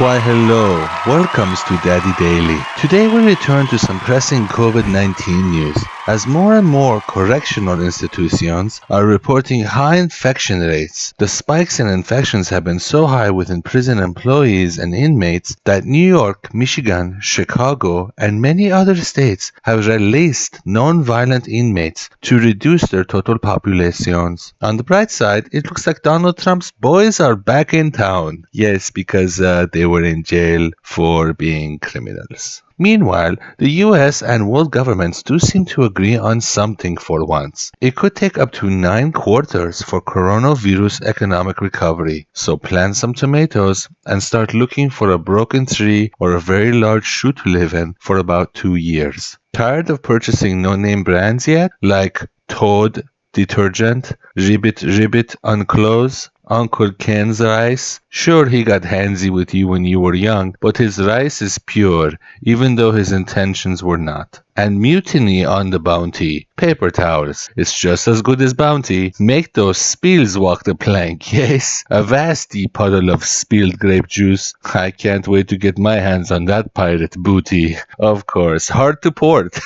Why hello, welcome to Daddi Daily. Today we return to some pressing COVID-19 news. As more and more correctional institutions are reporting high infection rates, the spikes in infections have been so high within prison employees and inmates that New York, Michigan, Chicago, and many other states have released non-violent inmates to reduce their total populations. On the bright side, it looks like Donald Trump's boys are back in town. Yes, because they were in jail for being criminals. Meanwhile, the US and world governments do seem to agree on something for once. It could take up to 9 quarters for coronavirus economic recovery, so plant some tomatoes and start looking for a broken tree or a very large shoe to live in for about 2 years. Tired of purchasing no-name brands yet? Like Toad detergent, Ribbit on clothes, Uncle Ken's rice? Sure, he got handsy with you when you were young, but his rice is pure, even though his intentions were not. And Mutiny on the Bounty. Paper towels. It's just as good as Bounty. Make those spills walk the plank, yes. A vasty puddle of spilled grape juice. I can't wait to get my hands on that pirate booty. Of course, hard to port.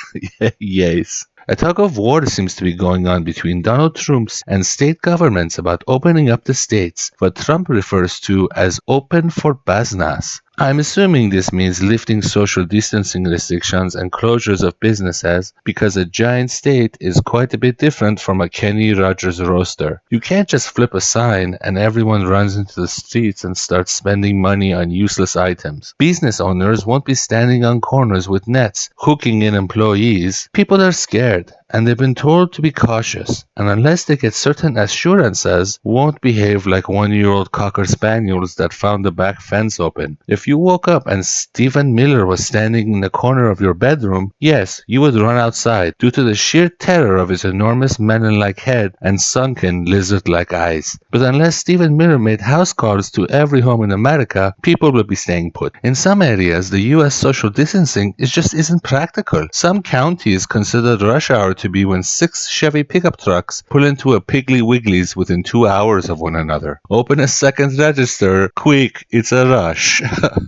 Yes. A tug-of-war seems to be going on between Donald Trump's and state governments about opening up the states, what Trump refers to as open for business. I'm assuming this means lifting social distancing restrictions and closures of businesses because a giant state is quite a bit different from a Kenny Rogers roaster. You can't just flip a sign and everyone runs into the streets and starts spending money on useless items. Business owners won't be standing on corners with nets, hooking in employees. People are scared, and they've been told to be cautious, and unless they get certain assurances, won't behave like 1-year-old Cocker Spaniels that found the back fence open. If you woke up and Stephen Miller was standing in the corner of your bedroom, yes, you would run outside due to the sheer terror of his enormous melon-like head and sunken lizard-like eyes. But unless Stephen Miller made house calls to every home in America, people will be staying put. In some areas, the U.S. social distancing just isn't practical. Some counties consider rush hour to be when 6 Chevy pickup trucks pull into a Piggly Wiggly's within 2 hours of one another. Open a second register, quick, it's a rush.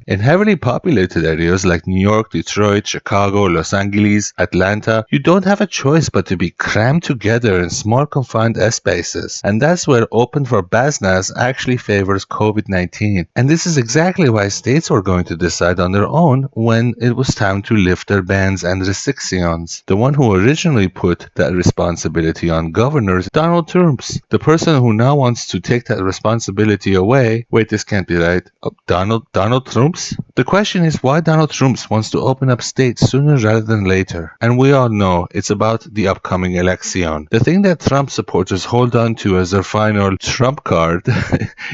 In heavily populated areas like New York, Detroit, Chicago, Los Angeles, Atlanta, you don't have a choice but to be crammed together in small confined spaces. And that's where open for business actually favors COVID-19. And this is exactly why states were going to decide on their own when it was time to lift their bans and restrictions. The one who originally put that responsibility on governors, Donald Trump, the person who now wants to take that responsibility away. Wait, this can't be right. Donald Trump? The question is why Donald Trump wants to open up states sooner rather than later. And we all know it's about the upcoming election. The thing that Trump supporters hold on to as their final Trump card,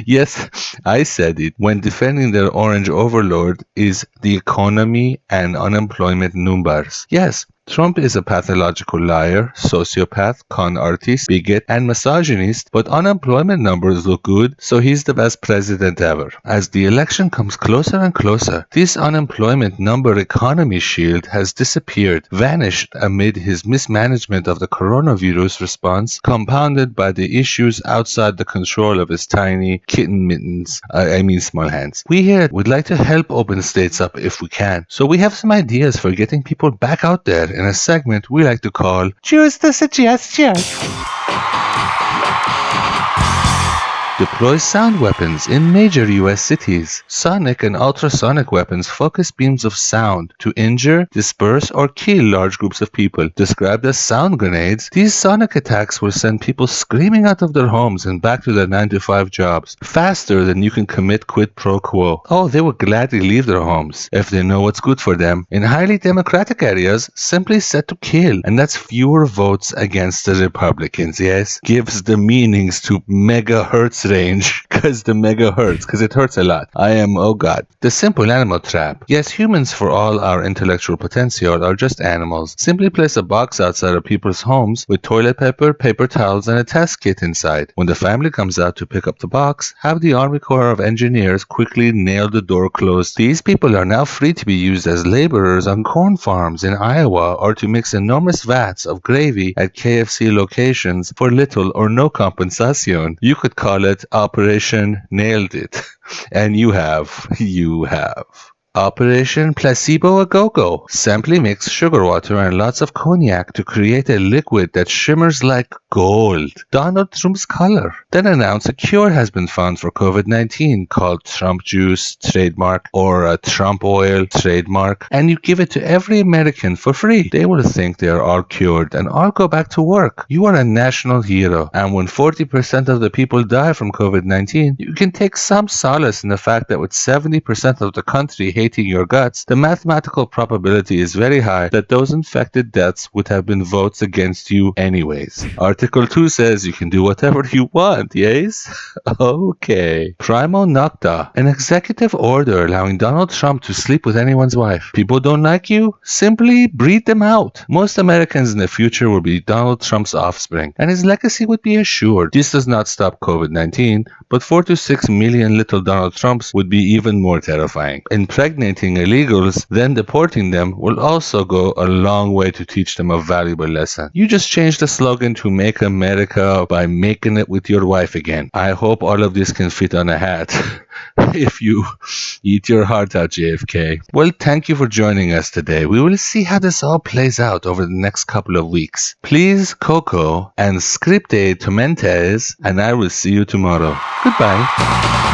yes, I said it, when defending their orange overlord is the economy and unemployment numbers. Yes, Trump is a pathological liar, sociopath, con artist, bigot, and misogynist, but unemployment numbers look good, so he's the best president ever. As the election comes closer and closer, this unemployment number economy shield has disappeared, vanished amid his mismanagement of the coronavirus response, compounded by the issues outside the control of his tiny kitten mittens, small hands. We here would like to help open states up if we can, so we have some ideas for getting people back out there in a segment we like to call Choose the Suggestion. Deploy sound weapons in major U.S. cities. Sonic and ultrasonic weapons focus beams of sound to injure, disperse, or kill large groups of people. Described as sound grenades, these sonic attacks will send people screaming out of their homes and back to their 9-to-5 jobs, faster than you can commit quid pro quo. Oh, they will gladly leave their homes if they know what's good for them. In highly democratic areas, simply set to kill, and that's fewer votes against the Republicans, yes? Gives the meanings to megahertz range, because the mega hurts, because it hurts a lot. Oh god. The simple animal trap. Yes, humans for all our intellectual potential are just animals. Simply place a box outside of people's homes with toilet paper, paper towels, and a test kit inside. When the family comes out to pick up the box, have the Army Corps of Engineers quickly nail the door closed. These people are now free to be used as laborers on corn farms in Iowa or to mix enormous vats of gravy at KFC locations for little or no compensation. You could call it it Operation Nailed It. And you have. Operation Placebo A Go-Go. Simply mix sugar water and lots of cognac to create a liquid that shimmers like gold. Donald Trump's color. Then announce a cure has been found for COVID-19 called Trump juice, trademark, or Trump oil, trademark, and you give it to every American for free. They will think they are all cured and all go back to work. You are a national hero, and when 40% of the people die from COVID-19, you can take some solace in the fact that with 70% of the country hating your guts, the mathematical probability is very high that those infected deaths would have been votes against you anyways. Article 2 says you can do whatever you want, yes? Okay. Primo Nocta, an executive order allowing Donald Trump to sleep with anyone's wife. People don't like you? Simply breed them out. Most Americans in the future will be Donald Trump's offspring, and his legacy would be assured. This does not stop COVID-19, but 4 to 6 million little Donald Trumps would be even more terrifying. Impregnating illegals, then deporting them will also go a long way to teach them a valuable lesson. You just changed the slogan to Make America by making it with your wife again. I hope all of this can fit on a hat. If you eat your heart out, JFK. Well, thank you for joining us today. We will see how this all plays out over the next couple of weeks. Please, Coco and Scripte Tomentes, and I will see you tomorrow. Goodbye.